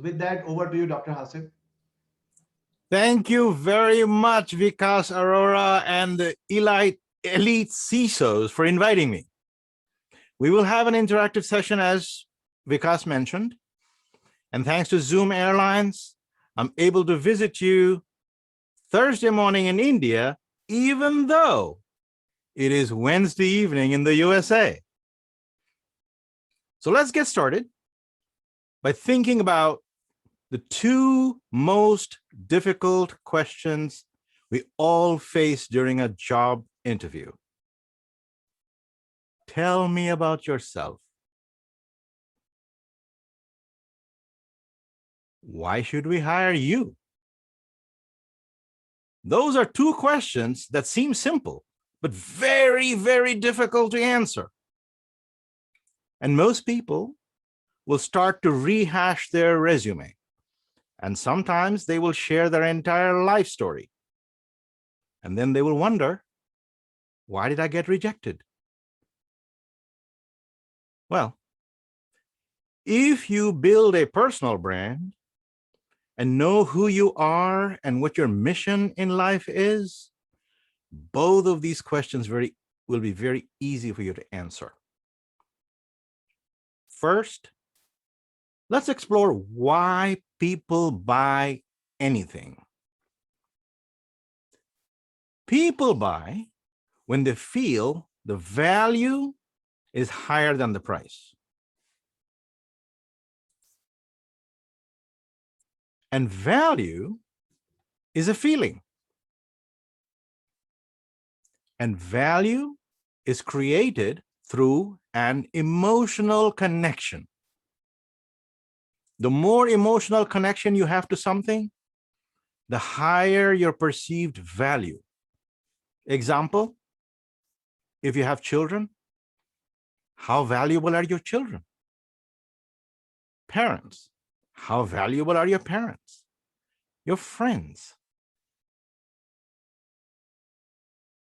With that, over to you, Dr. Hasib. Thank you very much, Vikas Arora and the EliteCISOs for inviting me. We will have an interactive session, as Vikas mentioned. And thanks to Zoom Airlines, I'm able to visit you Thursday morning in India, even though it is Wednesday evening in the USA. So let's get started by thinking about the two most difficult questions we all face during a job interview. Tell me about yourself. Why should we hire you? Those are two questions that seem simple, but very, very difficult to answer. And most people will start to rehash their resume. And sometimes they will share their entire life story. And then they will wonder, why did I get rejected? Well, if you build a personal brand and know who you are and what your mission in life is, both of these questions will be very easy for you to answer. First, let's explore why people buy anything. People buy when they feel the value is higher than the price. And value is a feeling. And value is created through an emotional connection. The more emotional connection you have to something, the higher your perceived value. Example, if you have children, how valuable are your children? Parents, how valuable are your parents? Your friends.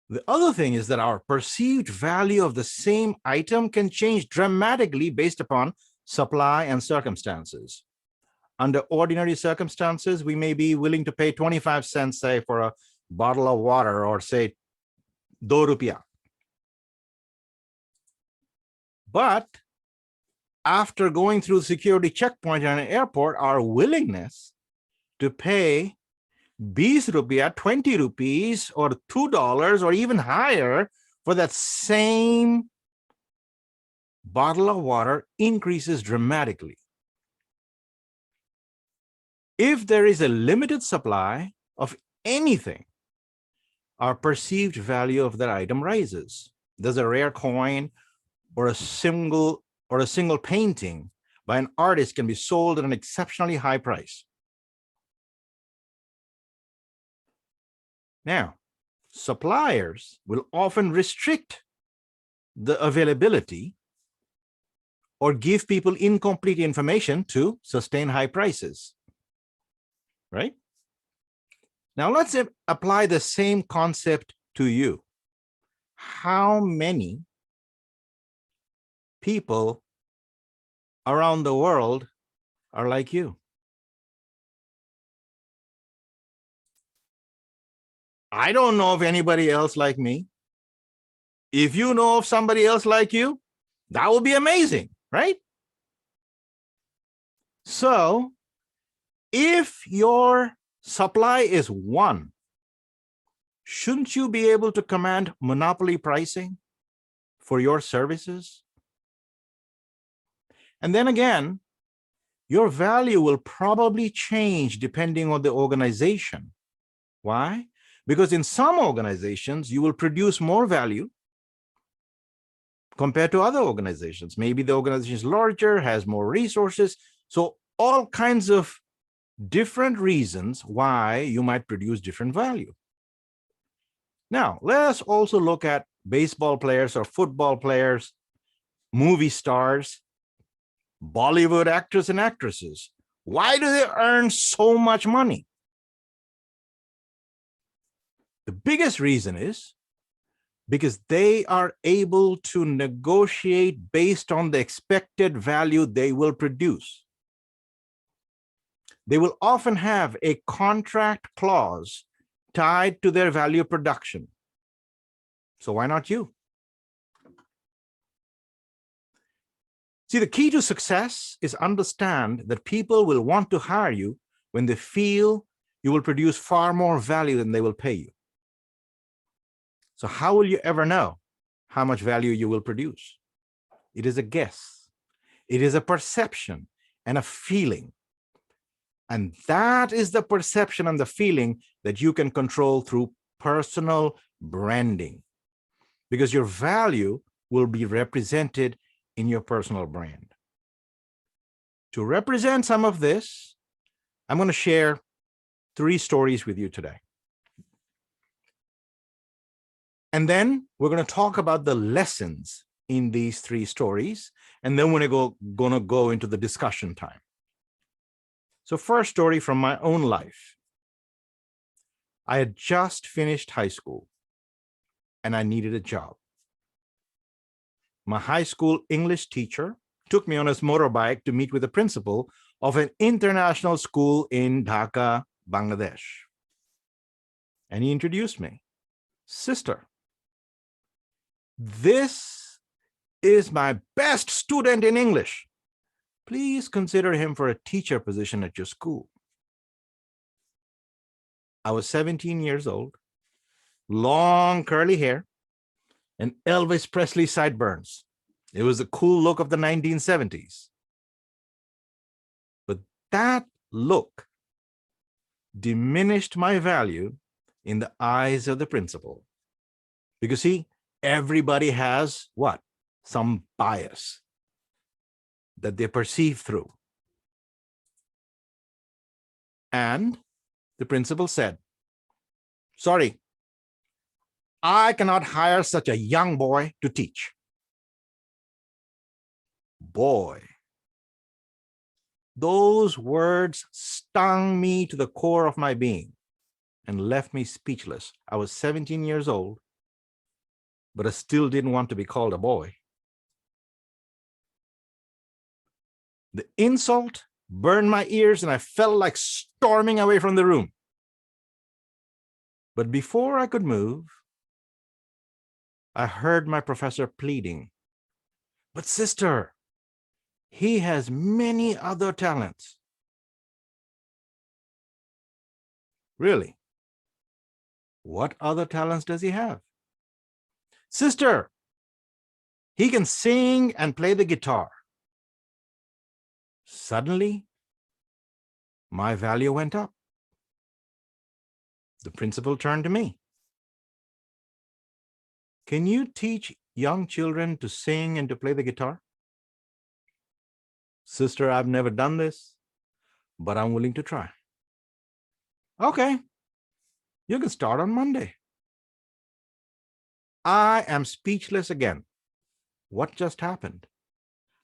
The other thing is that our perceived value of the same item can change dramatically based upon supply and circumstances. Under ordinary circumstances, we may be willing to pay 25 cents, say, for a bottle of water, or say, 2 rupiah. But after going through the security checkpoint at an airport, our willingness to pay 20 rupiah, 20 rupees, or $2, or even higher for that same bottle of water increases dramatically. If there is a limited supply of anything, our perceived value of that item rises. There's a rare coin or a single painting by an artist can be sold at an exceptionally high price. Now, suppliers will often restrict the availability or give people incomplete information to sustain high prices, right? Now let's apply the same concept to you. How many people around the world are like you? I don't know of anybody else like me. If you know of somebody else like you, that would be amazing, right? So if your supply is 1, shouldn't you be able to command monopoly pricing for your services? And then again, your value will probably change depending on the organization. Why? Because in some organizations, you will produce more value compared to other organizations. Maybe the organization is larger, has more resources. So all kinds of different reasons why you might produce different value. Now, let us also look at baseball players or football players, movie stars, Bollywood actors and actresses. Why do they earn so much money? The biggest reason is because they are able to negotiate based on the expected value they will produce. They will often have a contract clause tied to their value production. So why not you? See, the key to success is understand that people will want to hire you when they feel you will produce far more value than they will pay you. So how will you ever know how much value you will produce? It is a guess. It is a perception and a feeling. And that is the perception and the feeling that you can control through personal branding, because your value will be represented in your personal brand. To represent some of this, I'm going to share 3 stories with you today. And then we're going to talk about the lessons in these 3 stories. And then we're going to go into the discussion time. So first story from my own life. I had just finished high school and I needed a job. My high school English teacher took me on his motorbike to meet with the principal of an international school in Dhaka, Bangladesh. And he introduced me. Sister, this is my best student in English. Please consider him for a teacher position at your school. I was 17 years old, long curly hair, and Elvis Presley sideburns. It was the cool look of the 1970s. But that look diminished my value in the eyes of the principal. Because see, everybody has what? Some bias that they perceive through. And the principal said, sorry, I cannot hire such a young boy to teach. Boy, those words stung me to the core of my being and left me speechless. I was 17 years old, but I still didn't want to be called a boy. The insult burned my ears and I felt like storming away from the room. But before I could move, I heard my professor pleading, but sister, he has many other talents. Really? What other talents does he have? Sister, he can sing and play the guitar. Suddenly, my value went up. The principal turned to me. Can you teach young children to sing and to play the guitar? Sister, I've never done this, but I'm willing to try. Okay, you can start on Monday. I am speechless again. What just happened?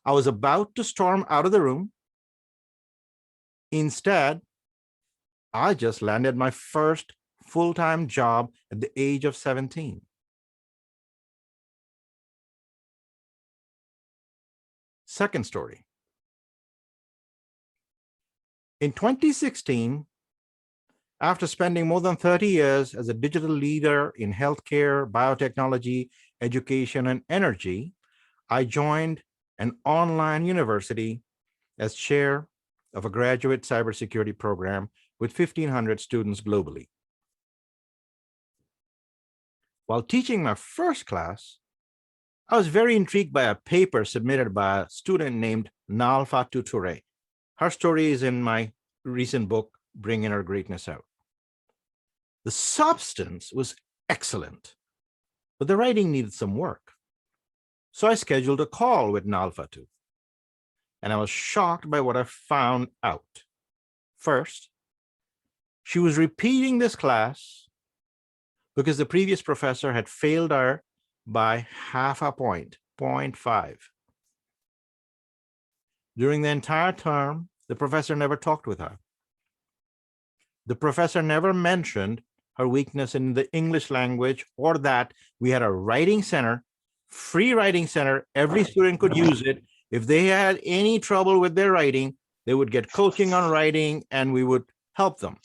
I was about to storm out of the room. Instead, I just landed my first full-time job at the age of 17. Second story. In 2016, after spending more than 30 years as a digital leader in healthcare, biotechnology, education, and energy, I joined an online university as chair of a graduate cybersecurity program with 1,500 students globally. While teaching my first class, I was very intrigued by a paper submitted by a student named Naalphatu Toure. Her story is in my recent book, Bring Inner Greatness Out. The substance was excellent, but the writing needed some work. So I scheduled a call with Naalphatu, and I was shocked by what I found out. First, she was repeating this class because the previous professor had failed her by half a point, 0.5. During the entire term, the professor never talked with her. The professor never mentioned her weakness in the English language or that we had a writing center, free writing center. Every student could use it. If they had any trouble with their writing, They would get coaching on writing, and we would help them.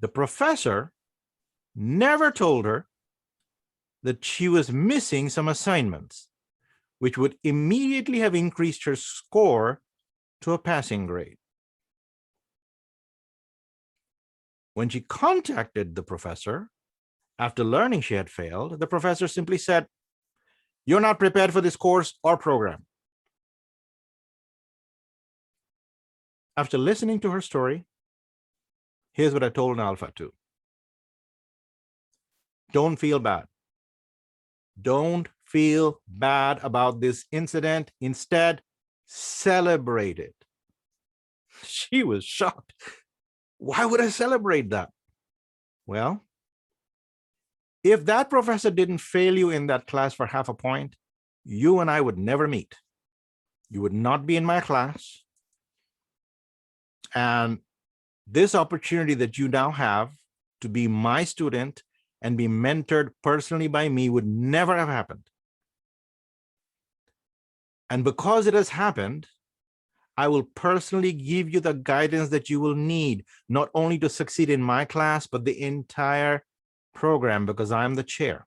The professor never told her that she was missing some assignments, which would immediately have increased her score to a passing grade. When she contacted the professor, after learning she had failed, the professor simply said, "You're not prepared for this course or program." After listening to her story, here's what I told Naalphatu. Don't feel bad. Don't feel bad about this incident. Instead, celebrate it. She was shocked. Why would I celebrate that? Well, if that professor didn't fail you in that class for half a point, you and I would never meet. You would not be in my class. And this opportunity that you now have to be my student and be mentored personally by me would never have happened. And because it has happened, I will personally give you the guidance that you will need, not only to succeed in my class, but the entire program, because I'm the chair.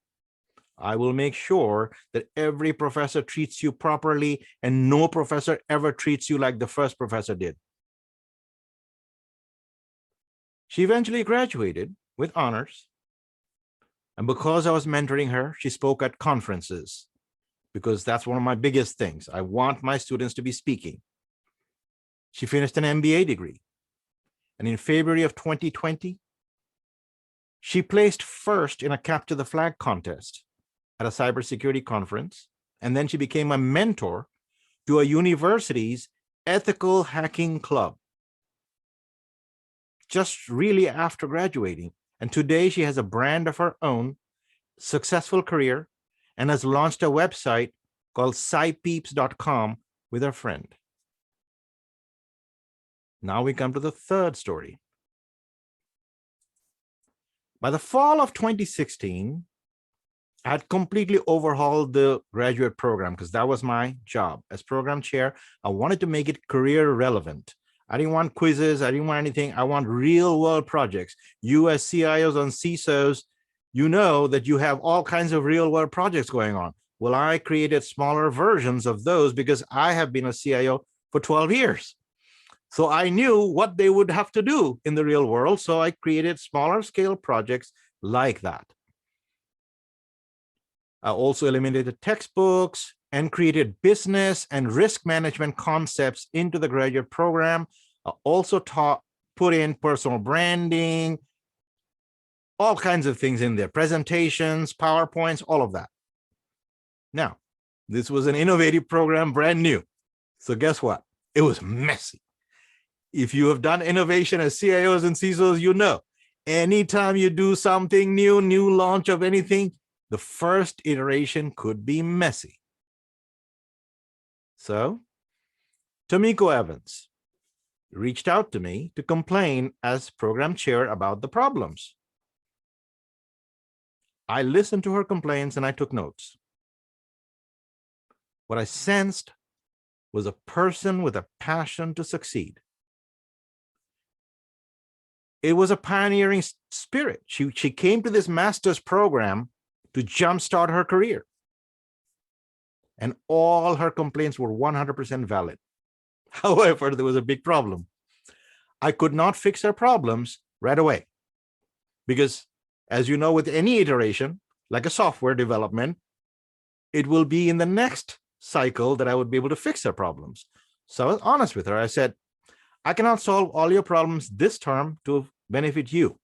I will make sure that every professor treats you properly and no professor ever treats you like the first professor did. She eventually graduated with honors. And because I was mentoring her, she spoke at conferences, because that's one of my biggest things. I want my students to be speaking. She finished an MBA degree. And in February of 2020, she placed first in a Capture the Flag contest at a cybersecurity conference. And then she became a mentor to a university's ethical hacking club, just really after graduating. And today she has a brand of her own, successful career, and has launched a website called scipeeps.com with her friend. Now we come to the third story. By the fall of 2016, I had completely overhauled the graduate program, because that was my job as program chair. I wanted to make it career relevant. I didn't want quizzes. I didn't want anything. I want real world projects. US CIOs and CISOs, you know that you have all kinds of real world projects going on. Well, I created smaller versions of those because I have been a CIO for 12 years. So I knew what they would have to do in the real world. So I created smaller scale projects like that. I also eliminated textbooks and created business and risk management concepts into the graduate program. I also put in personal branding, all kinds of things in there, presentations, PowerPoints, all of that. Now, this was an innovative program, brand new. So guess what? It was messy. If you have done innovation as CIOs and CISOs, you know, anytime you do something new launch of anything, the first iteration could be messy. So Tomiko Evans reached out to me to complain as program chair about the problems. I listened to her complaints and I took notes. What I sensed was a person with a passion to succeed. It was a pioneering spirit. She came to this master's program to jumpstart her career. And all her complaints were 100% valid. However, there was a big problem. I could not fix her problems right away. Because as you know, with any iteration, like a software development, it will be in the next cycle that I would be able to fix her problems. So I was honest with her. I said, I cannot solve all your problems this term to benefit you,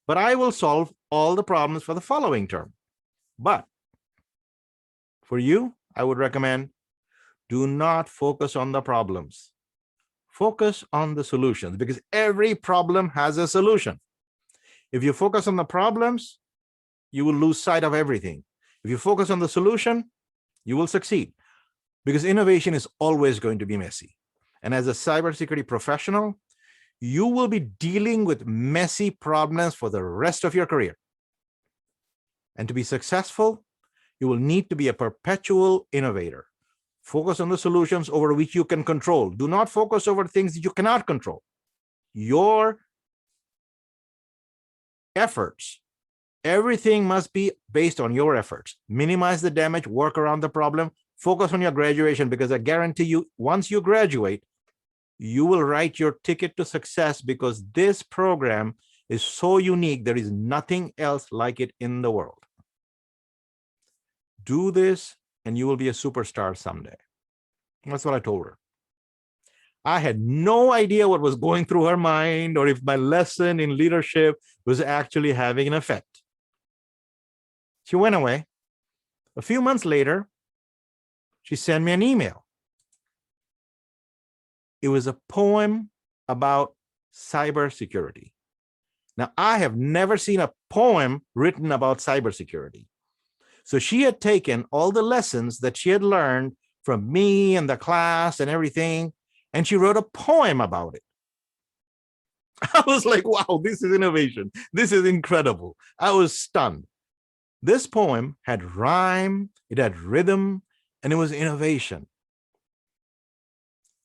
but I will solve all the problems for the following term. But for you, I would recommend do not focus on the problems. Focus on the solutions, because every problem has a solution. If you focus on the problems, you will lose sight of everything. If you focus on the solution, you will succeed, because innovation is always going to be messy. And as a cybersecurity professional, you will be dealing with messy problems for the rest of your career. And to be successful, you will need to be a perpetual innovator, Focus on the solutions over which you can control. Do not focus over things that you cannot control. Your efforts, everything must be based on your efforts. Minimize the damage, work around the problem, focus on your graduation, because I guarantee you, once you graduate, you will write your ticket to success, because this program is so unique. There is nothing else like it in the world. Do this and you will be a superstar someday. That's what I told her. I had no idea what was going through her mind or if my lesson in leadership was actually having an effect. She went away. A few months later, she sent me an email. It was a poem about cybersecurity. Now, I have never seen a poem written about cybersecurity. So she had taken all the lessons that she had learned from me and the class and everything, and she wrote a poem about it. I was like, wow, this is innovation. This is incredible. I was stunned. This poem had rhyme, it had rhythm, and it was innovation.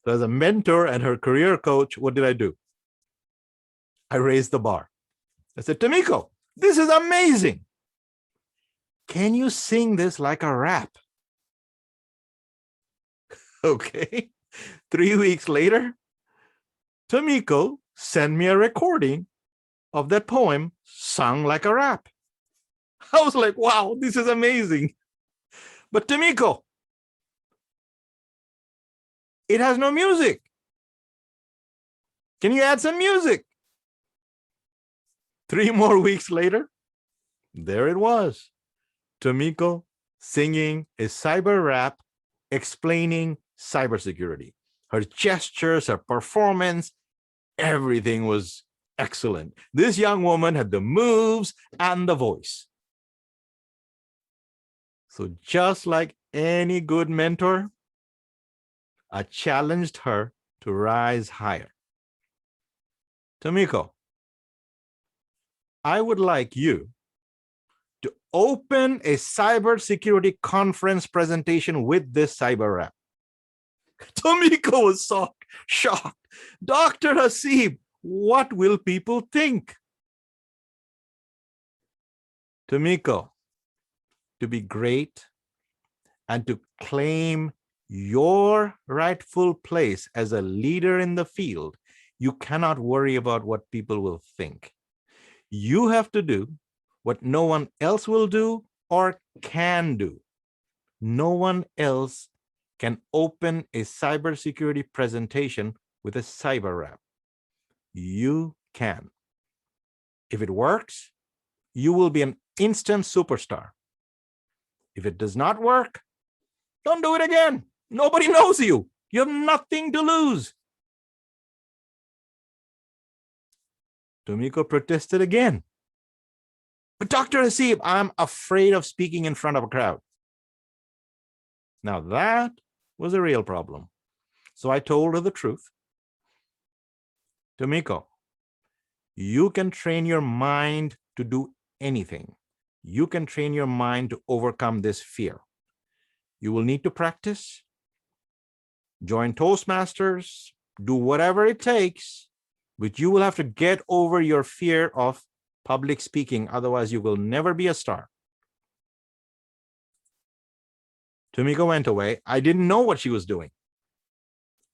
So as a mentor and her career coach, what did I do? I raised the bar. I said, Tomiko, this is amazing. Can you sing this like a rap? Okay. 3 weeks later, Tomiko sent me a recording of that poem sung like a rap. I was like, wow, this is amazing. But Tomiko, it has no music. Can you add some music? 3 more weeks later, there it was. Tomiko singing a cyber rap explaining cybersecurity. Her gestures, her performance, everything was excellent. This young woman had the moves and the voice. So just like any good mentor, I challenged her to rise higher. Tomiko, I would like you to open a cybersecurity conference presentation with this cyber rap. Tomiko was so shocked. Dr. Hasib, what will people think? Tomiko, to be great and to claim your rightful place as a leader in the field, you cannot worry about what people will think. You have to do what no one else will do or can do. No one else can open a cybersecurity presentation with a cyber rap. You can. If it works, you will be an instant superstar. If it does not work, don't do it again. Nobody knows you. You have nothing to lose. Tomiko protested again. But Dr. Hasib, I'm afraid of speaking in front of a crowd. Now that was a real problem. So I told her the truth. Tomiko, you can train your mind to do anything. You can train your mind to overcome this fear. You will need to practice, join Toastmasters, do whatever it takes, but you will have to get over your fear of public speaking. Otherwise, you will never be a star. Tomiko went away. I didn't know what she was doing.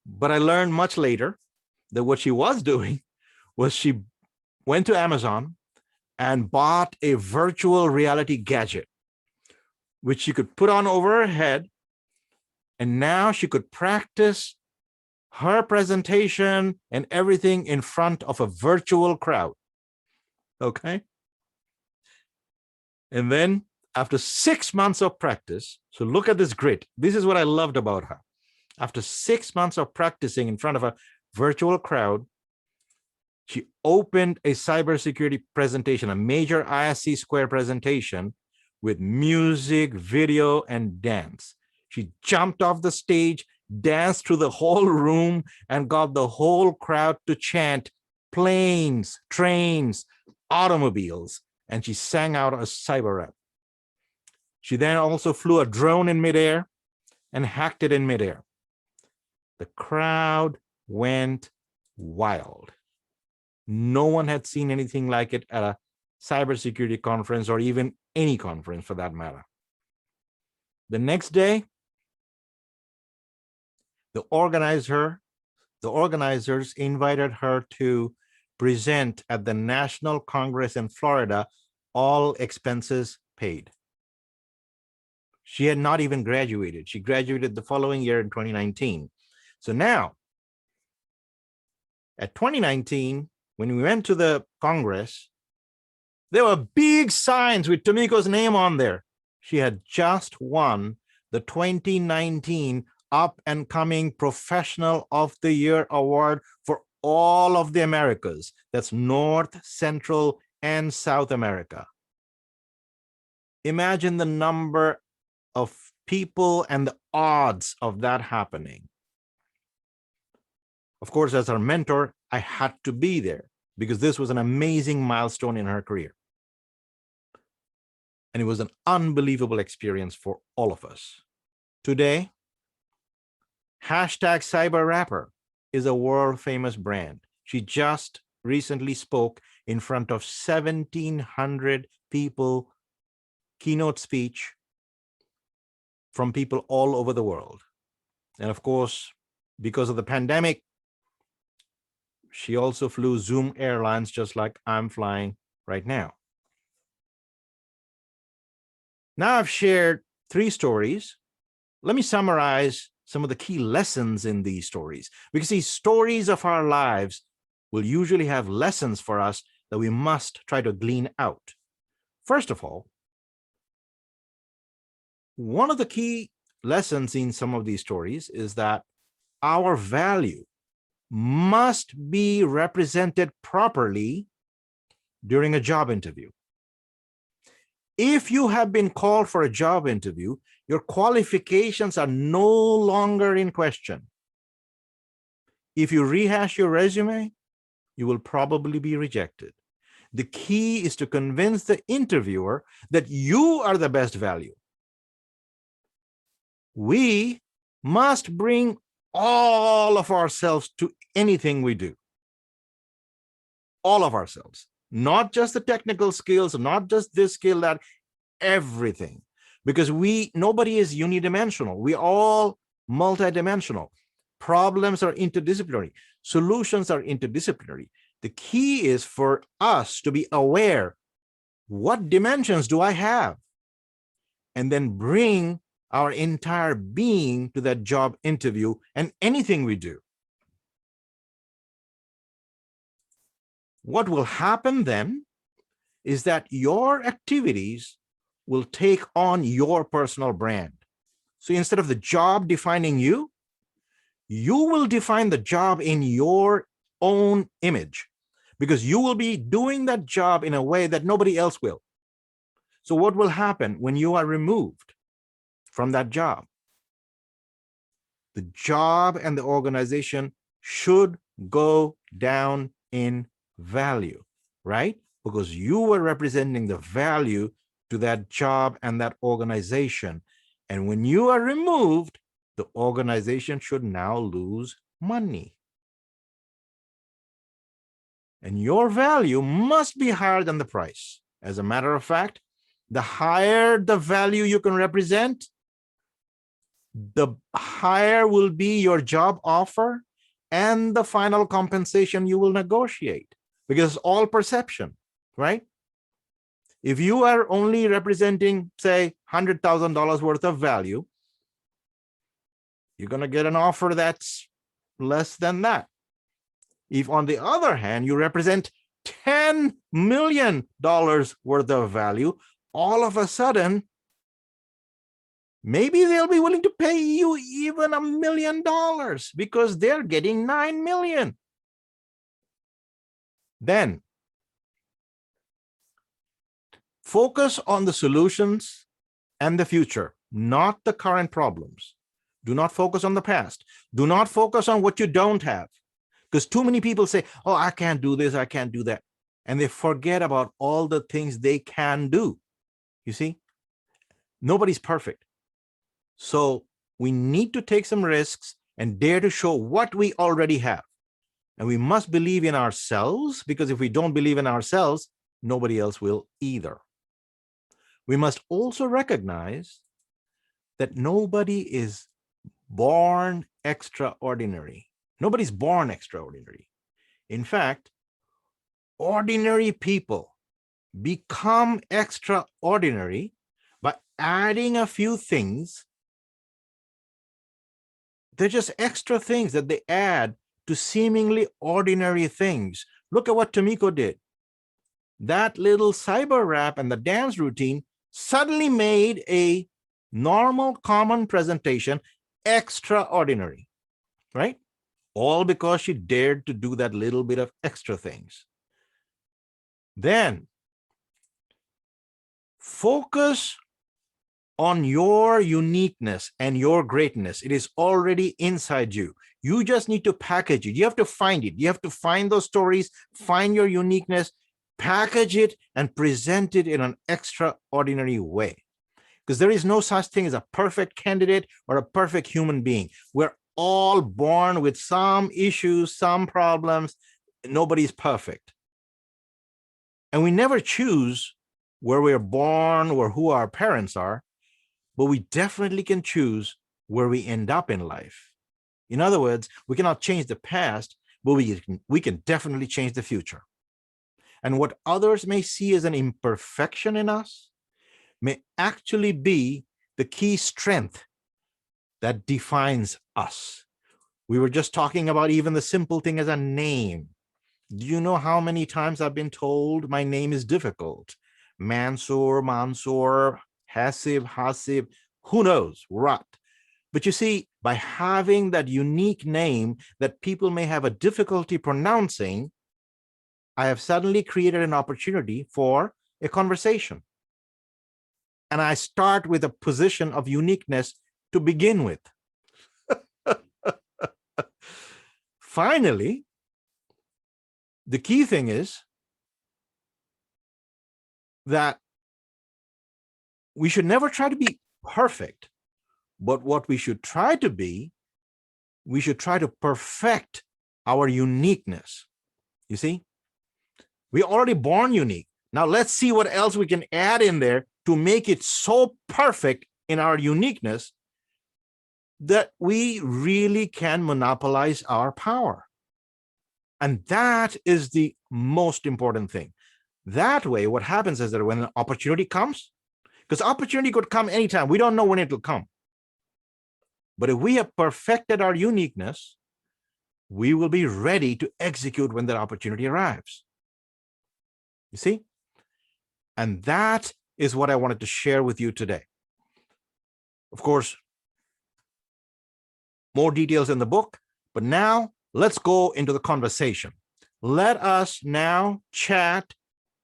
But I learned much later that what she was doing was she went to Amazon and bought a virtual reality gadget, which she could put on over her head. And now she could practice her presentation and everything in front of a virtual crowd. Okay. And then after 6 months of practice, so look at this grit. This is what I loved about her. After 6 months of practicing in front of a virtual crowd, she opened a cybersecurity presentation, a major ISC Square presentation with music, video, and dance. She jumped off the stage, danced through the whole room, and got the whole crowd to chant planes, trains, automobiles, and she sang out a cyber rap. She then also flew a drone in midair and hacked it in midair. The crowd went wild. No one had seen anything like it at a cybersecurity conference or even any conference for that matter. The next day, the organizers invited her to present at the National Congress in Florida, all expenses paid. She had not even graduated. She graduated the following year in 2019. So now, at 2019, when we went to the Congress, there were big signs with Tomiko's name on there. She had just won the 2019 Up and Coming Professional of the Year award for all of the Americas. That's North, Central, and South America. Imagine the number of people and the odds of that happening. Of course, as her mentor, I had to be there because this was an amazing milestone in her career. And it was an unbelievable experience for all of us. Today, #CyberRapper is a world-famous brand. She just recently spoke in front of 1,700 people, keynote speech from people all over the world. And of course, because of the pandemic, she also flew Zoom Airlines just like I'm flying right now. Now I've shared 3 stories. Let me summarize some of the key lessons in these stories, because these stories of our lives will usually have lessons for us that we must try to glean out. First of all, one of the key lessons in some of these stories is that our value must be represented properly during a job interview. If you have been called for a job interview, your qualifications are no longer in question. If you rehash your resume, you will probably be rejected. The key is to convince the interviewer that you are the best value. We must bring all of ourselves to anything we do. All of ourselves, not just the technical skills, not just this skill, that, everything. Because nobody is unidimensional. We all multidimensional. Problems are interdisciplinary. Solutions are interdisciplinary. The key is for us to be aware, what dimensions do I have? And then bring our entire being to that job interview and anything we do. What will happen then is that your activities will take on your personal brand. So instead of the job defining you, you will define the job in your own image, because you will be doing that job in a way that nobody else will. So what will happen when you are removed from that job? The job and the organization should go down in value, right? Because you were representing the value to that job and that organization. And when you are removed, the organization should now lose money. And your value must be higher than the price. As a matter of fact, the higher the value you can represent, the higher will be your job offer and the final compensation you will negotiate, because it's all perception, right? If you are only representing, say, $100,000 worth of value, you're going to get an offer that's less than that. If, on the other hand, you represent $10 million worth of value, all of a sudden, maybe they'll be willing to pay you even $1 million because they're getting 9 million. Then, focus on the solutions and the future, not the current problems. Do not focus on the past. Do not focus on what you don't have. Because too many people say, oh, I can't do this, I can't do that. And they forget about all the things they can do. You see, nobody's perfect. So We need to take some risks and dare to show what we already have. And we must believe in ourselves, because if we don't believe in ourselves, nobody else will either. We must also recognize that nobody is born extraordinary. Nobody's born extraordinary. In fact, ordinary people become extraordinary by adding a few things. They're just extra things that they add to seemingly ordinary things. Look at what Tomiko did. That little CyberRap and the dance routine suddenly made a normal, common presentation extraordinary, right? All because she dared to do that little bit of extra things. Then focus on your uniqueness and your greatness. It is already inside you. You just need to package it. You have to find it. You have to find those stories, find your uniqueness, package it, and present it in an extraordinary way. Because there is no such thing as a perfect candidate or a perfect human being. We're all born with some issues, some problems. Nobody's perfect. And we never choose where we're born or who our parents are, but we definitely can choose where we end up in life. In other words, we cannot change the past, but we can definitely change the future. And what others may see as an imperfection in us may actually be the key strength that defines us. We were just talking about even the simple thing as a name. Do you know how many times I've been told my name is difficult? Mansur, Hasib, who knows what? But you see, by having that unique name that people may have a difficulty pronouncing, I have suddenly created an opportunity for a conversation. And I start with a position of uniqueness to begin with. Finally, the key thing is that we should never try to be perfect, but what we should try to be, we should try to perfect our uniqueness. You see, we're already born unique. Now let's see what else we can add in there to make it so perfect in our uniqueness that we really can monopolize our power. And that is the most important thing. That way, what happens is that when an opportunity comes, because opportunity could come anytime, we don't know when it will come. But if we have perfected our uniqueness, we will be ready to execute when that opportunity arrives. You see? And that is what I wanted to share with you today. Of course, more details in the book, but now let's go into the conversation. Let us now chat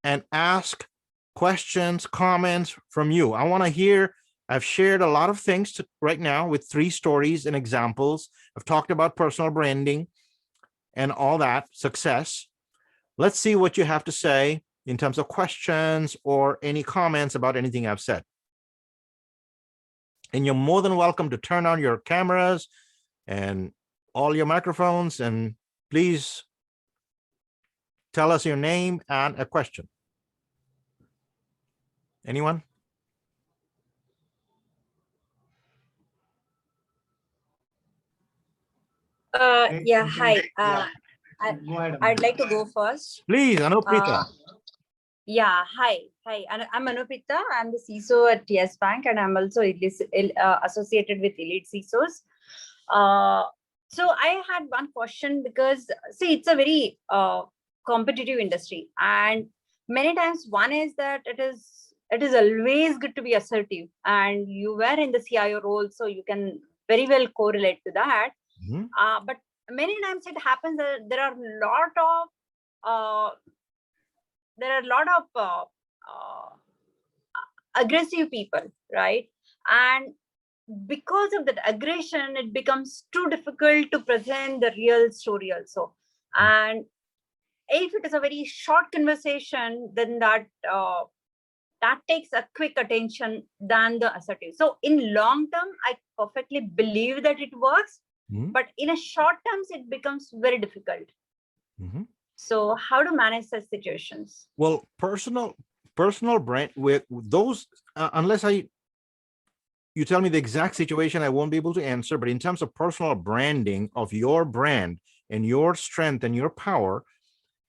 and ask questions, comments from you. I want to hear, I've shared a lot of things right now with 3 stories and examples. I've talked about personal branding and all that, success. Let's see what you have to say in terms of questions or any comments about anything I've said. And you're more than welcome to turn on your cameras and all your microphones, and please tell us your name and a question. Anyone? Yeah, hi. Go ahead. I'd like to go first. Please, Anuprita. Yeah, hi. I'm Anuprita. I'm the CISO at Yes Bank, and I'm also associated with EliteCISOs. So I had one question because, see, it's a very competitive industry, and many times one is that it is always good to be assertive, and you were in the CIO role, so you can very well correlate to that. Mm-hmm. But many times it happens that there are a lot of aggressive people, right? And because of that aggression, it becomes too difficult to present the real story also. And if it is a very short conversation, then that that takes a quick attention than the assertive. So in long term, I perfectly believe that it works, but in a short terms, it becomes very difficult. So how to manage such situations? Well, personal brand with those, unless you tell me the exact situation, I won't be able to answer. But in terms of personal branding of your brand and your strength and your power,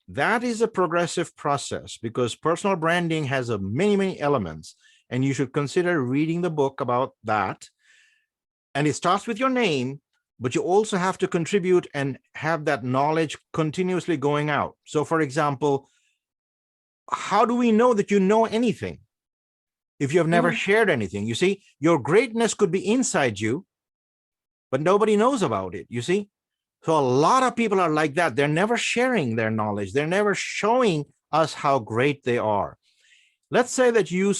that is a progressive process, because personal branding has many elements, and you should consider reading the book about that. And it starts with your name, but you also have to contribute and have that knowledge continuously going out. So for example, how do we know that you know anything if you have never shared anything? You see, your greatness could be inside you, but nobody knows about it, you see? So a lot of people are like that. They're never sharing their knowledge. They're never showing us how great they are. Let's say that you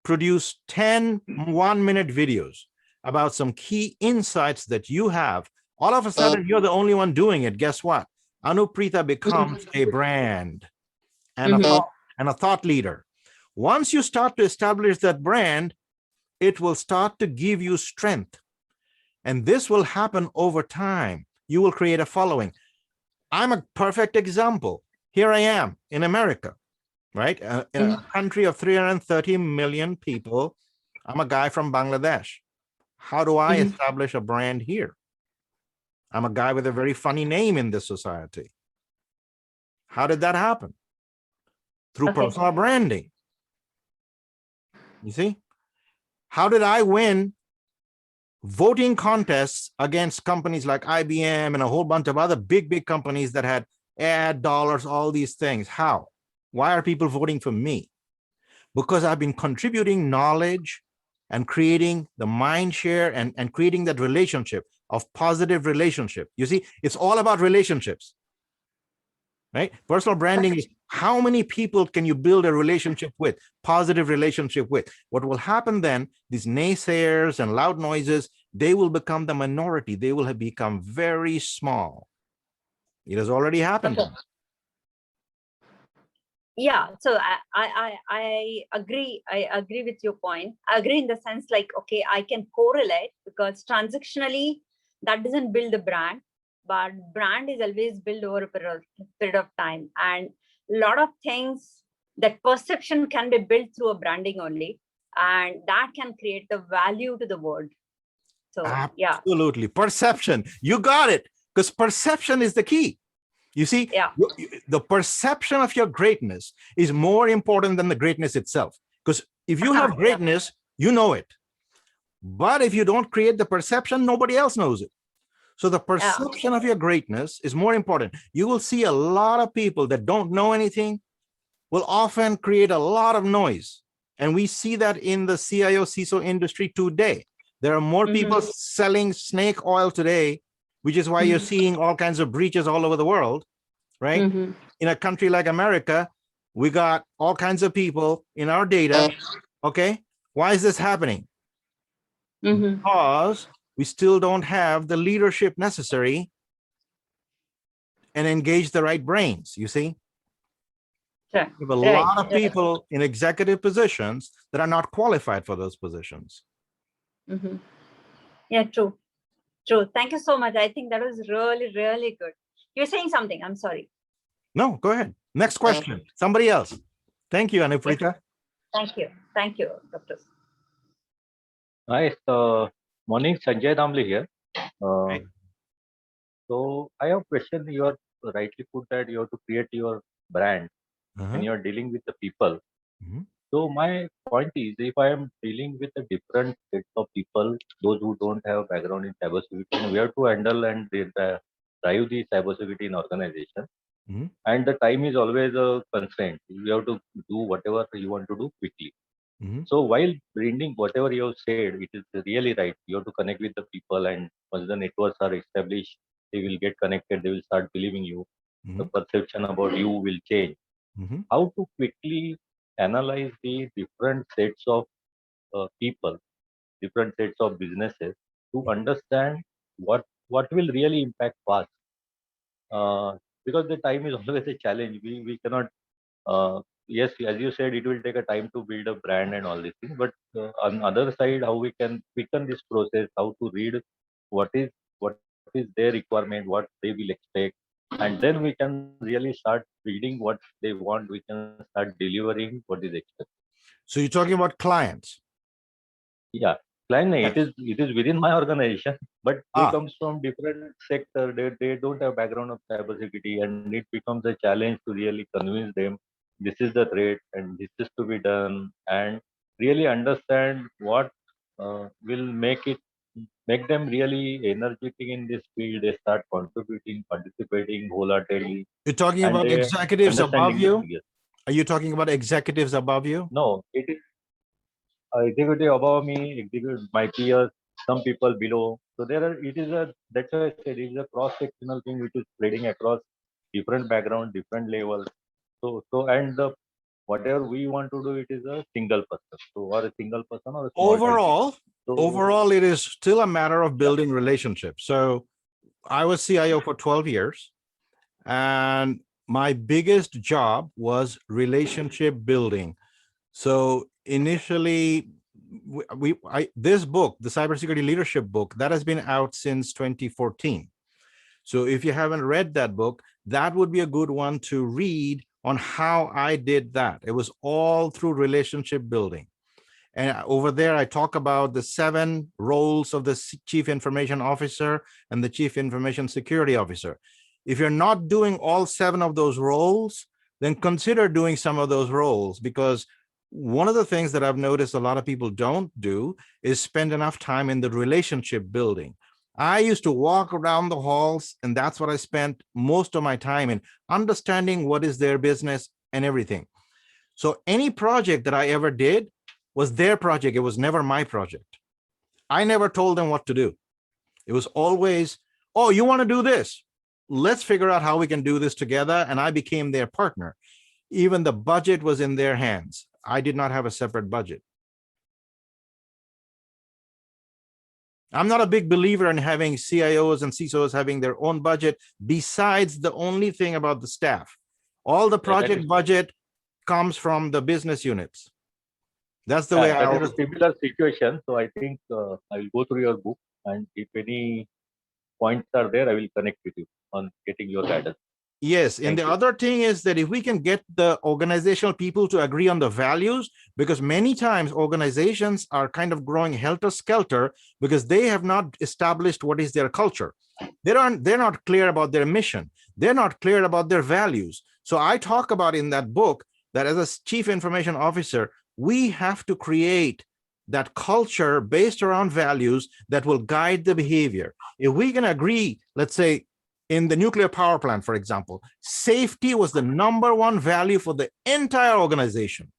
produce 10 one-minute videos about some key insights that you have. All of a sudden, you're the only one doing it. Guess what? Anuprita becomes a brand and a thought leader. Once you start to establish that brand, it will start to give you strength. And this will happen over time. You will create a following. I'm a perfect example. Here I am in America, right? In a country of 330 million people. I'm a guy from Bangladesh. How do I establish a brand here? I'm a guy with a very funny name in this society. How did that happen? Through personal branding. You see? How did I win voting contests against companies like IBM and a whole bunch of other big companies that had ad dollars, all these things? How? Why are people voting for me? Because I've been contributing knowledge and creating the mind share and creating that relationship of positive relationship. You see, it's all about relationships, right? Personal branding is how many people can you build a relationship with, positive relationship with. What will happen then, these naysayers and loud noises, they will become the minority. They will have become very small. It has already happened. Yeah, so I agree. I agree with your point. I agree in the sense like, okay, I can correlate because transactionally that doesn't build the brand, but brand is always built over a period of time. And a lot of things, that perception can be built through a branding only, and that can create the value to the world. So absolutely, perception. You got it, because perception is the key. You see, the perception of your greatness is more important than the greatness itself. Because if you have greatness, you know it. But if you don't create the perception, nobody else knows it. So the perception of your greatness is more important. You will see a lot of people that don't know anything will often create a lot of noise. And we see that in the CIO, CISO industry today. There are more people selling snake oil today, which is why you're seeing all kinds of breaches all over the world, right? In a country like America, we got all kinds of people in our data, okay? Why is this happening? Because we still don't have the leadership necessary and engage the right brains, you see? Sure. We have a lot of people in executive positions that are not qualified for those positions. Yeah, true. True. Thank you so much. I think that was really, really good. You're saying something. I'm sorry. No, go ahead. Next question. Somebody else. Thank you, Anuprita. Thank you. Thank you, Dr. Nice. Morning, Sanjay here. So I have a question. You are rightly put that you have to create your brand and you are dealing with the people. So my point is, if I am dealing with a different set of people, those who don't have background in cybersecurity, we have to handle and drive the cybersecurity in organization. And the time is always a constraint. You have to do whatever you want to do quickly. So while branding, whatever you have said, it is really right. You have to connect with the people, and once the networks are established, they will get connected. They will start believing you. The perception about you will change. How to quickly analyze the different sets of people, different sets of businesses to understand what will really impact fast. Because the time is always a challenge. We cannot yes, as you said, it will take a time to build a brand and all these things. But on other side, how we can quicken this process, how to read what is their requirement, what they will expect, and then we can really start reading what they want. We can start delivering what is expected. So you're talking about clients. Yeah, client, Yes. it is within my organization, but they Ah. comes from different sector. They don't have background of cybersecurity, and it becomes a challenge to really convince them this is the threat and this is to be done, and really understand what will make them really energetic in this field. They start contributing, participating wholeheartedly, You're talking and about they executives above understanding you? the yes. Are you talking about executives above you? No, it is executive above me, executive my peers, some people below. So there are it is a that's why I said it is a cross-sectional thing which is spreading across different background, different levels. So and the whatever we want to do, it is a single person. So or a single person or a small team. Overall, So overall, it is still a matter of yeah, building relationships. So I was CIO for 12 years, and my biggest job was relationship building. So initially, this book, the Cybersecurity Leadership book, that has been out since 2014. So if you haven't read that book, that would be a good one to read on how I did that. It was all through relationship building. And over there, I talk about the 7 roles of the Chief Information Officer and the Chief Information Security Officer. If you're not doing all 7 of those roles, then consider doing some of those roles, because one of the things that I've noticed a lot of people don't do is spend enough time in the relationship building. I used to walk around the halls, and that's what I spent most of my time in, understanding what is their business and everything. So any project that I ever did was their project. It was never my project. I never told them what to do. It was always, oh, you want to do this? Let's figure out how we can do this together. And I became their partner. Even the budget was in their hands. I did not have a separate budget. I'm not a big believer in having CIOs and CISOs having their own budget, besides the only thing about the staff. All the project budget comes from the business units. That's the way I that always. is a similar situation. So I think I will go through your book, and if any points are there, I will connect with you on getting your guidance. Yes, and the other thing is that if we can get the organizational people to agree on the values, because many times organizations are kind of growing helter-skelter because they have not established what is their culture. They're not clear about their mission. They're not clear about their values. So I talk about in that book that as a Chief Information Officer, we have to create that culture based around values that will guide the behavior. If we can agree, let's say, in the nuclear power plant, for example, safety was the #1 value for the entire organization.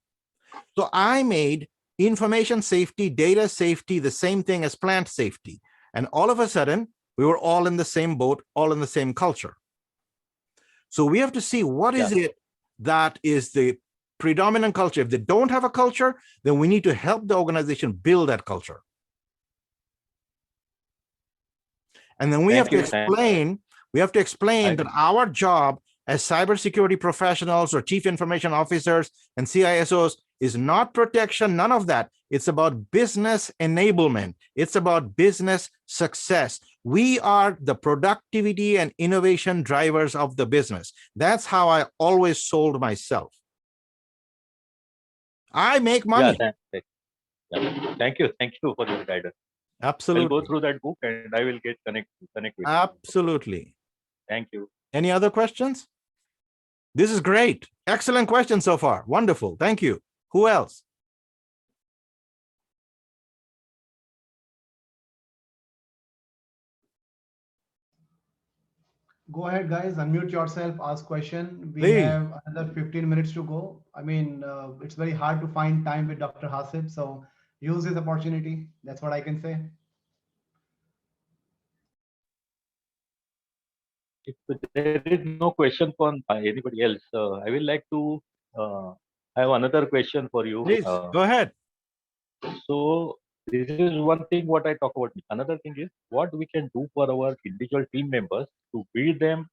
So I made information safety, data safety, the same thing as plant safety. And all of a sudden, we were all in the same boat, all in the same culture. So we have to see what is it that is the predominant culture. If they don't have a culture, then we need to help the organization build that culture. And then we have to explain that our job as cybersecurity professionals or chief information officers and CISOs is not protection, none of that. It's about business enablement. It's about business success. We are the productivity and innovation drivers of the business. That's how I always sold myself. I make money. Thank you for your guidance. Absolutely. I'll go through that book and I will connect with you. Absolutely. Thank you. Any other questions? This is great. Excellent question so far. Wonderful. Thank you. Who else? Go ahead, guys. Unmute yourself. Ask question. We Please. have another 15 minutes to go. I mean, it's very hard to find time with Dr. Hasib. So use this opportunity. That's what I can say. If there is no question from anybody else, I will like to have another question for you. Please, go ahead. So this is one thing what I talk about. Another thing is what we can do for our individual team members to build them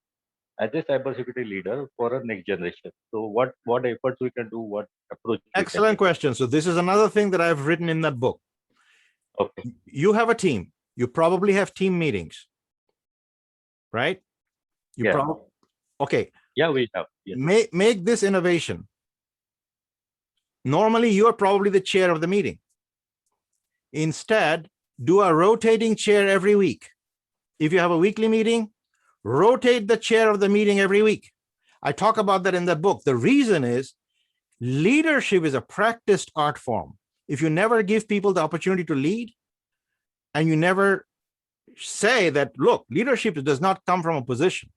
as a cybersecurity leader for a next generation. So what efforts we can do, what approach? Excellent question. So this is another thing that I've written in that book. Okay. You have a team. You probably have team meetings, right? Okay. Yeah, we have. Yes. Make this innovation. Normally, you are probably the chair of the meeting. Instead, do a rotating chair every week. If you have a weekly meeting, rotate the chair of the meeting every week. I talk about that in the book. The reason is leadership is a practiced art form. If you never give people the opportunity to lead, and you never say that, look, leadership does not come from a position.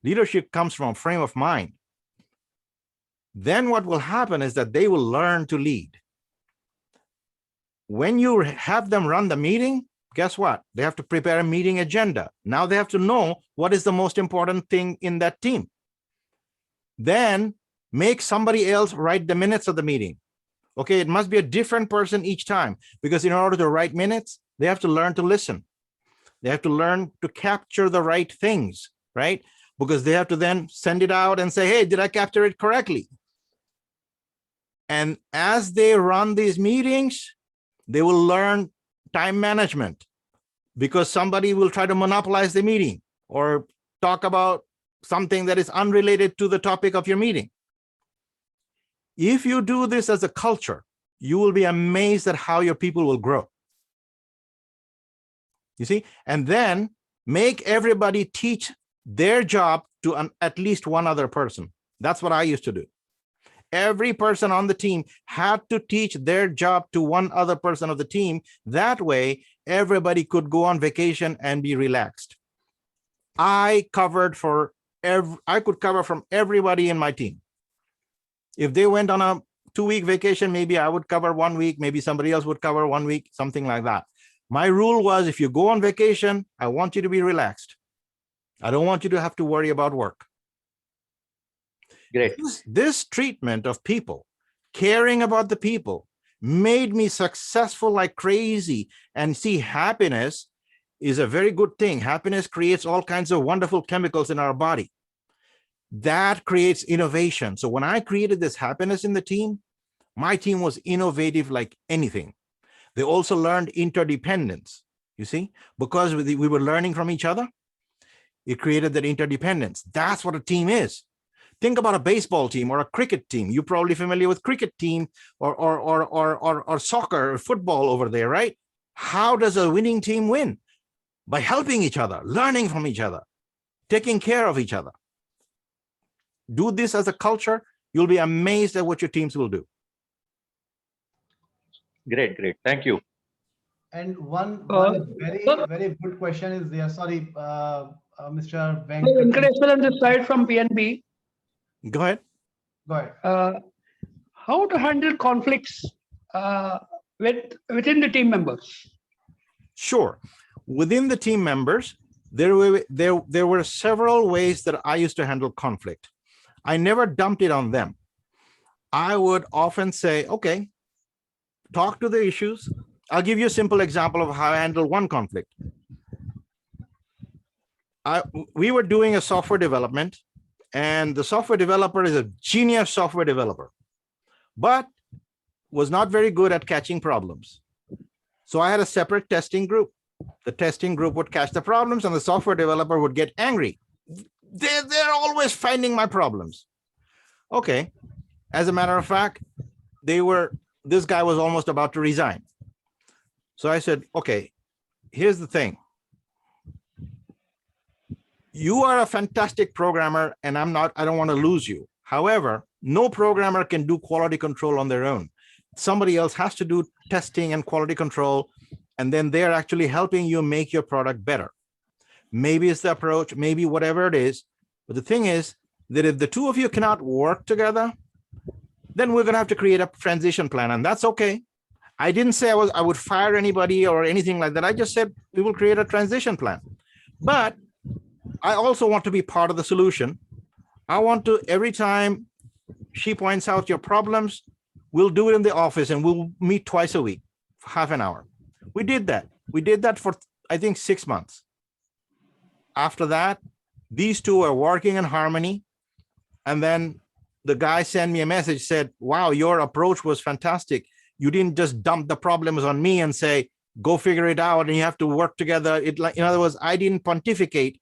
Leadership comes from a frame of mind. Then what will happen is that they will learn to lead. When you have them run the meeting, guess what? They have to prepare a meeting agenda. Now they have to know what is the most important thing in that team. Then make somebody else write the minutes of the meeting. Okay, it must be a different person each time, because in order to write minutes, they have to learn to listen. They have to learn to capture the right things, right? Because they have to then send it out and say, hey, did I capture it correctly? And as they run these meetings, they will learn time management, because somebody will try to monopolize the meeting or talk about something that is unrelated to the topic of your meeting. If you do this as a culture, you will be amazed at how your people will grow. You see, and then make everybody teach their job to at least one other person. That's what I used to do. Every person on the team had to teach their job to one other person of the team. That way, everybody could go on vacation and be relaxed. I could cover from everybody in my team. If they went on a 2-week vacation, maybe I would cover 1 week, maybe somebody else would cover 1 week, something like that. My rule was, if you go on vacation, I want you to be relaxed. I don't want you to have to worry about work. Great. This treatment of people, caring about the people, made me successful like crazy. And see, happiness is a very good thing. Happiness creates all kinds of wonderful chemicals in our body. That creates innovation. So when I created this happiness in the team, my team was innovative like anything. They also learned interdependence, you see, because we were learning from each other. It created that interdependence. That's what a team is. Think about a baseball team or a cricket team. You're probably familiar with cricket team or soccer or football over there, right? How does a winning team win? By helping each other, learning from each other, taking care of each other. Do this as a culture. You'll be amazed at what your teams will do. Great. Thank you. And one very good question is there. Sorry, Mr. Venkatesh. Venkatesh on this side from PNB. Go ahead. How to handle conflicts within the team members? Sure. Within the team members, there were several ways that I used to handle conflict. I never dumped it on them. I would often say, okay, talk to the issues. I'll give you a simple example of how I handle one conflict. We were doing a software development, and the software developer is a genius software developer, but was not very good at catching problems. So I had a separate testing group. The testing group would catch the problems, and the software developer would get angry. They're always finding my problems. Okay. As a matter of fact, this guy was almost about to resign. So I said, okay, here's the thing. You are a fantastic programmer, and I don't want to lose you. However, no programmer can do quality control on their own. Somebody else has to do testing and quality control, and then they're actually helping you make your product better. Maybe it's the approach, maybe whatever it is. But the thing is that if the two of you cannot work together, then we're going to have to create a transition plan, and that's okay. I didn't say I would fire anybody or anything like that. I just said we will create a transition plan. But I also want to be part of the solution. I want to, every time she points out your problems, we'll do it in the office, and we'll meet twice a week, for half an hour. We did that. We did that for, I think, 6 months. After that, these two are working in harmony. And then the guy sent me a message, said, wow, your approach was fantastic. You didn't just dump the problems on me and say, go figure it out and you have to work together. In other words, I didn't pontificate.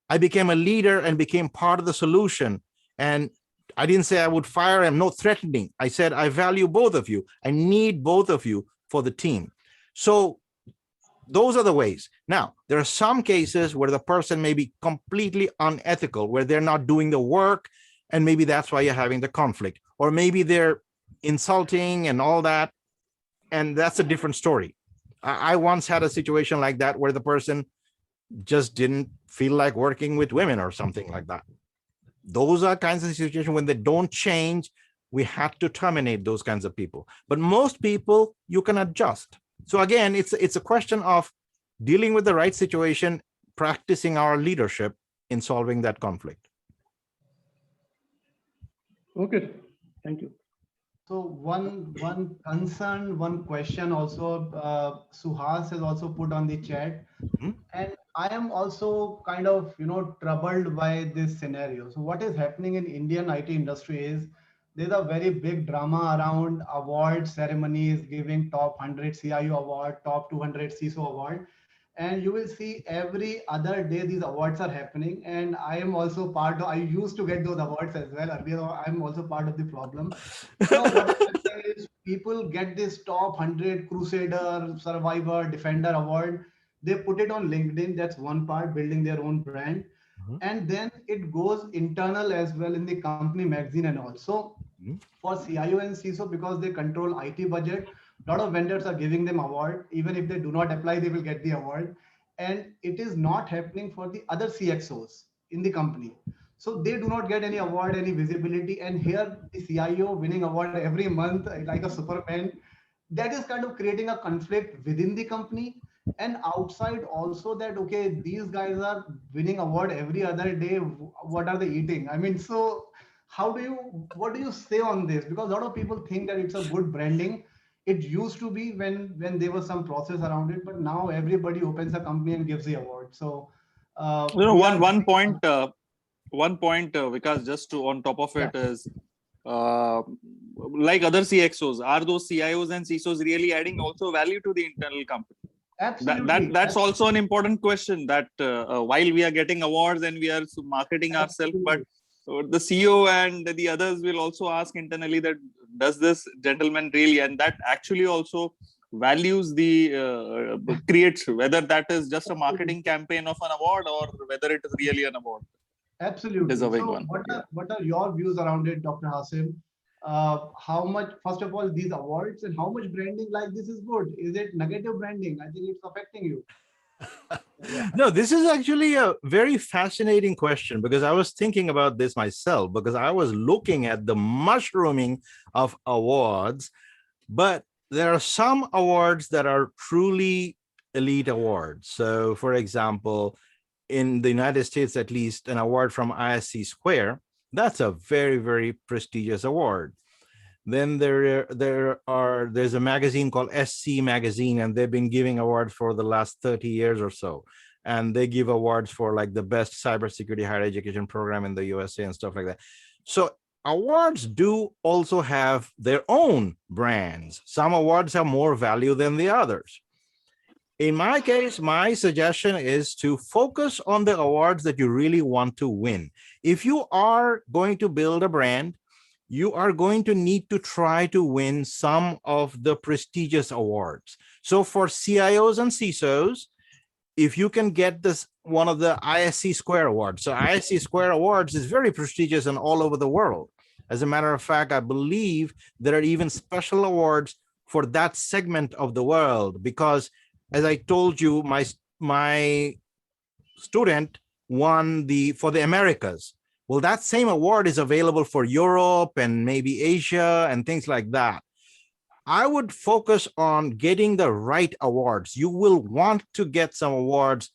I became a leader and became part of the solution. And I didn't say I would fire him, no threatening. I said, I value both of you. I need both of you for the team. So those are the ways. Now, there are some cases where the person may be completely unethical, where they're not doing the work, and maybe that's why you're having the conflict. Or maybe they're insulting and all that, and that's a different story. I once had a situation like that where the person just didn't feel like working with women or something like that. Those are kinds of situations when they don't change, we had to terminate those kinds of people. But most people, you can adjust. So again, it's a question of dealing with the right situation, practicing our leadership in solving that conflict. Okay, thank you. So one concern, one question also, Suhas has also put on the chat. And I am also kind of, troubled by this scenario. So what is happening in Indian IT industry is there's a very big drama around award ceremonies, giving top 100 CIO award, top 200 CISO award. And you will see every other day these awards are happening. And I am also I used to get those awards as well. Earlier, I'm also part of the problem. Now, what happens is people get this top 100 Crusader, Survivor, Defender award. They put it on LinkedIn. That's one part, building their own brand. And then it goes internal as well in the company magazine and all. So for CIO and CISO, because they control IT budget, a lot of vendors are giving them award. Even if they do not apply, they will get the award. And it is not happening for the other CXOs in the company. So they do not get any award, any visibility. And here the CIO winning award every month, like a Superman, that is kind of creating a conflict within the company. And outside also that, okay, these guys are winning award every other day. What are they eating? I mean, so what do you say on this? Because a lot of people think that it's a good branding. It used to be when there was some process around it, but now everybody opens a company and gives the award. So, one point, Vikas, just to on top of it is, like other CXOs, are those CIOs and CISOs really adding also value to the internal company? Absolutely. That's also an important question, that while we are getting awards and we are marketing ourselves, but the CEO and the others will also ask internally that, does this gentleman really, and that actually also values the creates, whether that is just a marketing campaign of an award or whether it is really an award. Absolutely. Deserving So one. what are your views around it, Dr. Hasib? How much, first of all, these awards and how much branding like this is good? Is it negative branding? I think it's affecting you. No, this is actually a very fascinating question, because I was thinking about this myself, because I was looking at the mushrooming of awards, but there are some awards that are truly elite awards. So for example, in the United States, at least, an award from ISC Square, that's a very, very prestigious award. Then there's a magazine called SC Magazine, and they've been giving awards for the last 30 years or so. And they give awards for like the best cybersecurity higher education program in the USA and stuff like that. So awards do also have their own brands. Some awards have more value than the others. In my case, my suggestion is to focus on the awards that you really want to win. If you are going to build a brand, you are going to need to try to win some of the prestigious awards. So for CIOs and CISOs, if you can get this, one of the ISC Square Awards. So ISC Square Awards is very prestigious and all over the world. As a matter of fact, I believe there are even special awards for that segment of the world, because as I told you, my student won for the Americas. Well, that same award is available for Europe and maybe Asia and things like that. I would focus on getting the right awards. You will want to get some awards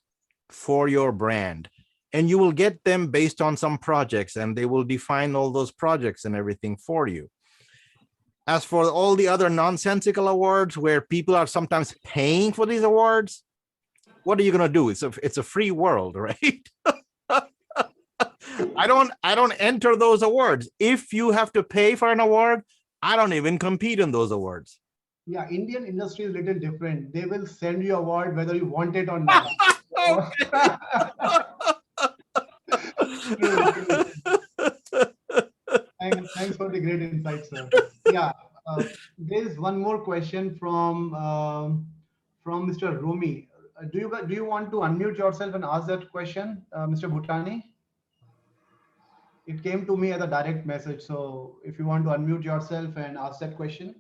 for your brand, and you will get them based on some projects, and they will define all those projects and everything for you. As for all the other nonsensical awards where people are sometimes paying for these awards, what are you going to do? It's a free world, right? I don't enter those awards. If you have to pay for an award, I don't even compete in those awards. Yeah, Indian industry is a little different. They will send you award whether you want it or not. True, true. Thanks for the great insight, sir. Yeah, there is one more question from Mr. Rumi. Do you want to unmute yourself and ask that question, Mr. Bhutani? It came to me as a direct message. So if you want to unmute yourself and ask that question.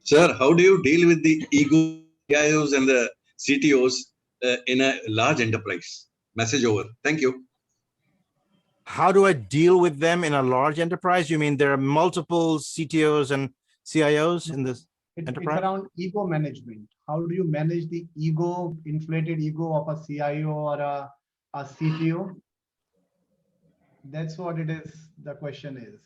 Sir, how do you deal with the ego CIOs and the CTOs in a large enterprise? Message over. Thank you. How do I deal with them in a large enterprise? You mean there are multiple CTOs and CIOs in this enterprise? It's around ego management. How do you manage the ego, inflated ego of a CIO or a CTO? That's what it is. The question is.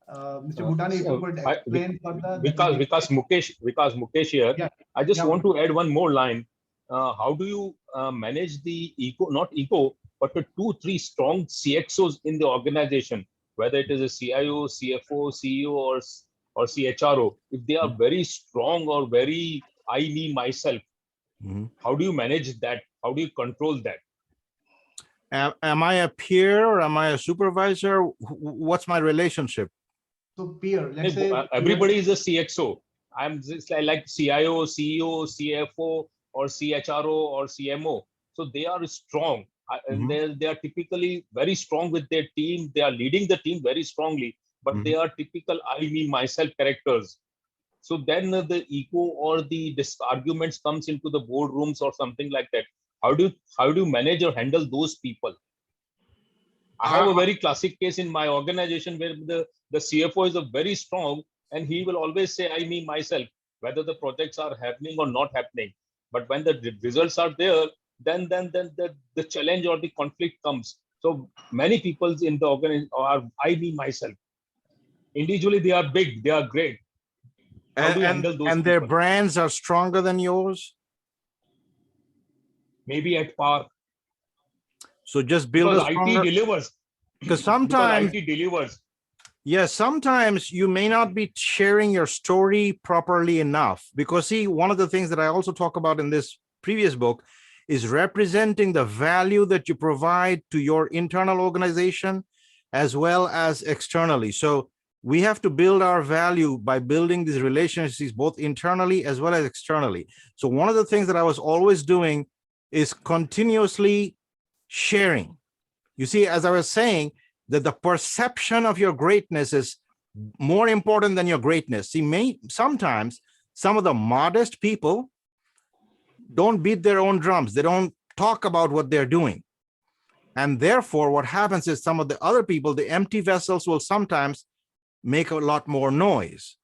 Mr. Bhutani, if you could explain further. Vikas Mukesh here. Yeah. I just want to add one more line. How do you manage the ego, not ego, but the 2-3 strong CXOs in the organization, whether it is a CIO, CFO, CEO, or CHRO, if they are very strong or very I, me, myself, how do you manage that? How do you control that? Am I a peer or am I a supervisor? What's my relationship? So peer, let's say everybody is a CXO. I'm just like CIO, CEO, CFO, or CHRO or CMO. So they are strong. And they are typically very strong with their team. They are leading the team very strongly, but they are typical I, me, myself characters. So then the ego or the arguments comes into the boardrooms or something like that. How do you manage or handle those people? I have a very classic case in my organization where the CFO is a very strong, and he will always say I, me, myself, whether the projects are happening or not happening. But when the results are there, then the challenge or the conflict comes. So many people in the organization are I, me, myself. Individually, they are big, they are great. How do you handle those and their brands are stronger than yours? Maybe at par. So just build because a stronger... IT delivers. Because sometimes IT delivers. Yes, sometimes you may not be sharing your story properly enough. Because see, one of the things that I also talk about in this previous book is representing the value that you provide to your internal organization as well as externally. So we have to build our value by building these relationships both internally as well as externally. So one of the things that I was always doing is continuously sharing. You see, as I was saying, that the perception of your greatness is more important than your greatness. See, sometimes some of the modest people don't beat their own drums. They don't talk about what they're doing. And therefore, what happens is some of the other people, the empty vessels, will sometimes make a lot more noise.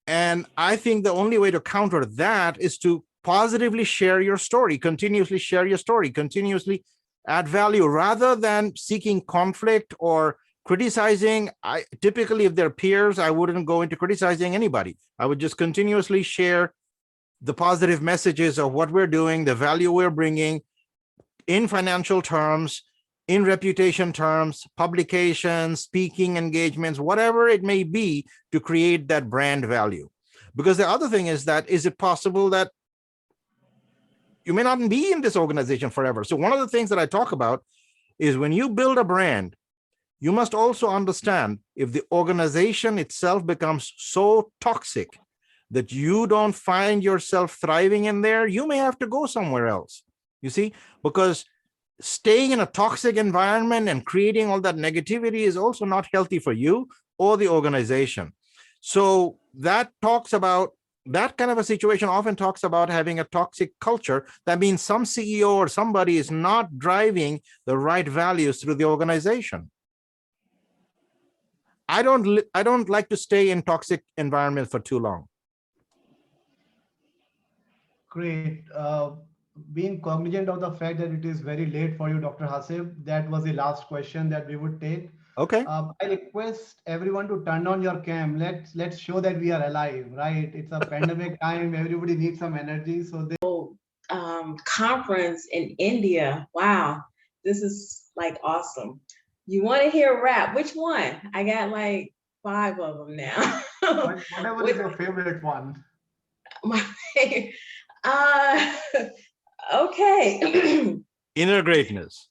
And I think the only way to counter that is to positively share your story, continuously share your story, continuously add value, rather than seeking conflict or criticizing. Typically, if they're peers, I wouldn't go into criticizing anybody. I would just continuously share the positive messages of what we're doing, the value we're bringing in financial terms, in reputation terms, publications, speaking engagements, whatever it may be, to create that brand value. Because the other thing is that, is it possible that you may not be in this organization forever? So one of the things that I talk about is when you build a brand, you must also understand if the organization itself becomes so toxic that you don't find yourself thriving in there, you may have to go somewhere else. You see, because staying in a toxic environment and creating all that negativity is also not healthy for you or the organization. So that talks about, that kind of a situation often talks about having a toxic culture. That means some CEO or somebody is not driving the right values through the organization. I don't like to stay in toxic environments for too long. Great. Being cognizant of the fact that it is very late for you, Dr. Hasib, that was the last question that we would take. Okay. I request everyone to turn on your cam. Let's show that we are alive, right? It's a pandemic time. Everybody needs some energy. So conference in India. Wow, this is like awesome. You want to hear rap? Which one? I got like 5 of them now. Whatever is your favorite one. Okay. Inner Greatness.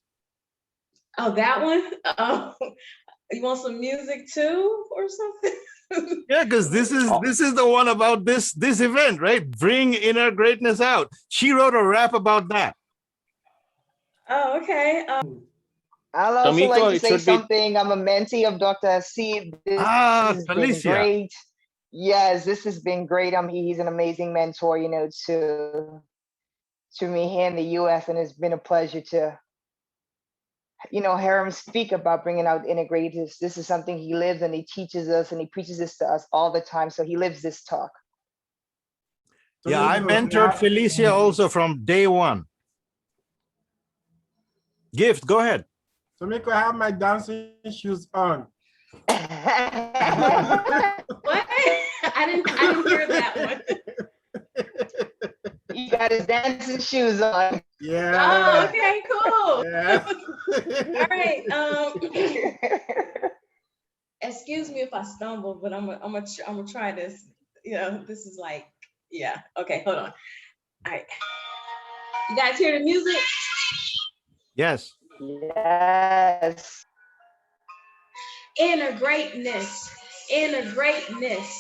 Oh, that one? Oh, you want some music too or something? Yeah, because this is the one about this event, right? Bring inner greatness out. She wrote a rap about that. Oh, okay. I'll also Tomiko, like to it say should be- something. I'm a mentee of Dr. Hasib. This has been Felicia. great. Yes, this has been great. He's an amazing mentor, you know, to me here in the US, and it's been a pleasure to, you know, hear him speak about bringing out inner greatness. This is something he lives and he teaches us and he preaches this to us all the time. So he lives this talk. Yeah, I mentored Felicia also from day one. Gift, go ahead. Tomiko, I have my dancing shoes on. What? I didn't hear that one. He got his dancing shoes on. Yeah. Oh, okay, cool. Yeah. All right. Excuse me if I stumble, but I'm gonna try this. You know, this is like, yeah. Okay, hold on. All right. You guys hear the music? Yes. Yes. Inner greatness, inner greatness,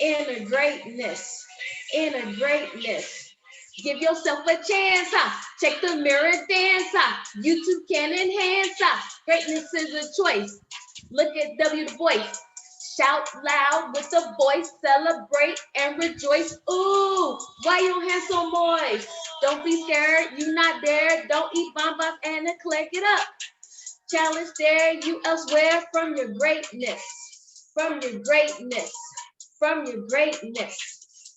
inner greatness, inner greatness. Give yourself a chance, check the mirror, dance, YouTube can enhance, greatness is a choice. Look at W. Du Bois, shout loud with the voice, celebrate and rejoice. Ooh, why your hands so moist? Don't be scared, you not there, don't eat bonbons and click it up. Challenge there, you elsewhere from your greatness, from your greatness, from your greatness,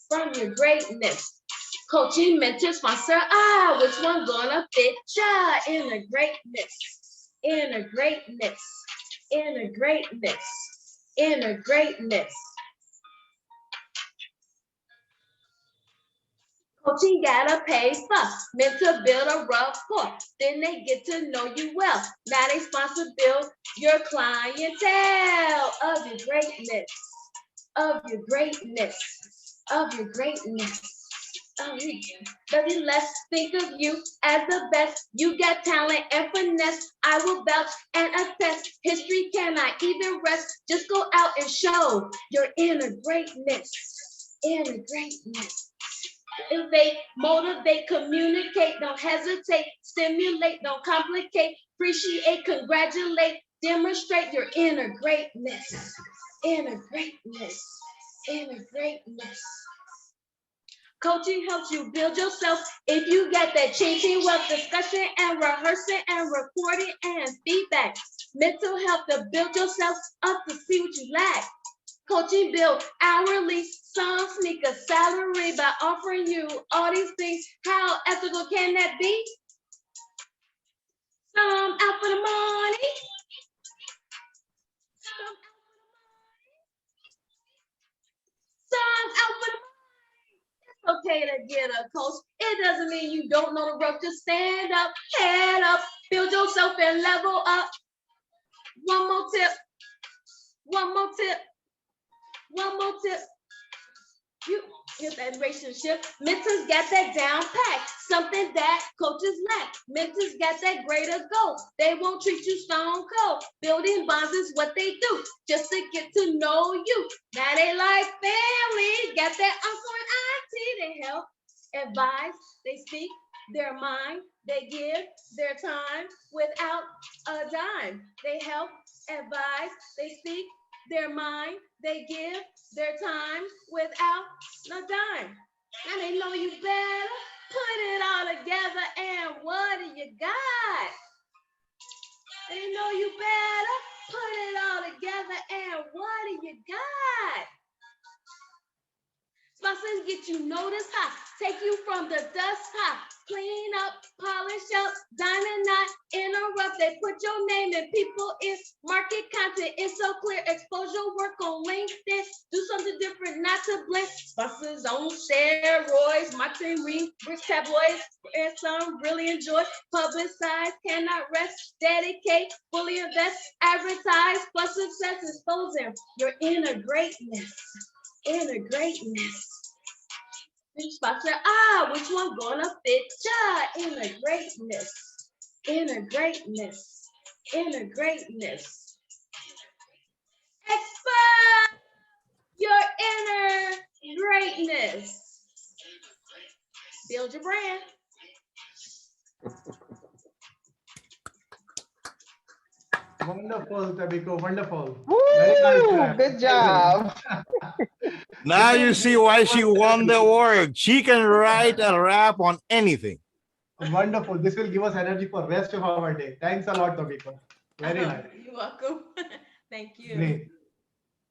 from your greatness. Coaching, mentor, sponsor, which one gonna fit ya? Inner greatness, inner greatness, inner greatness, inner greatness. Coaching gotta pay for, mentor build a rapport, then they get to know you well. Now they sponsor build your clientele of your greatness, of your greatness, of your greatness. Oh, nothing less, think of you as the best. You got talent and finesse. I will vouch and attest. History cannot even rest. Just go out and show your inner greatness, inner greatness. Innovate, motivate, communicate, don't hesitate, stimulate, don't complicate, appreciate, congratulate, demonstrate your inner greatness, inner greatness, inner greatness. Coaching helps you build yourself. If you get that changing wealth discussion and rehearsing and recording and feedback, mental health to build yourself up to see what you lack. Coaching bill hourly, some sneak a salary by offering you all these things. How ethical can that be? Some out for the money. Some out for the money. It's okay to get a coach. It doesn't mean you don't know the rope. Just stand up, head up, build yourself and level up. One more tip. One more tip. One more tip. You hit that relationship. Mentors got that down pat. Something that coaches lack. Mentors got that greater goal. They won't treat you stone cold. Building bonds is what they do, just to get to know you. Now they like family. Got that uncle and auntie. They help, advise, they speak their mind. They give their time without a dime. They help, advise, they speak their mind. They give their time without no dime. Now they know you better. Put it all together and what do you got? They know you better. Put it all together and what do you got? Sponsors get you noticed, take you from the dust high. Clean up, polish up, dine and not interrupt. They put your name in people in market content. It's so clear. Expose your work on LinkedIn. Do something different, not to blend. Sponsors on steroids, marketing ring, rich tabloids, and some really enjoy. Publicize, cannot rest, dedicate, fully invest, advertise, plus success, exposing your inner greatness. Inner greatness. Sponsor, which one gonna fit ya? Inner greatness, inner greatness, inner greatness. Expose your inner greatness. Build your brand. Wonderful, Tomiko, wonderful. Woo! Very nice. Good job. Now you see why she won the award. She can write a rap on anything. Wonderful. This will give us energy for rest of our day. Thanks a lot, Tomiko. Very nice. You're welcome. Thank you. Great.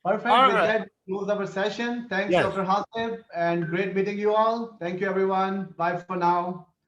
Perfect. All With right. that, close our session. Thanks, Yes. Dr. Hasib, and great meeting you all. Thank you, everyone. Bye for now.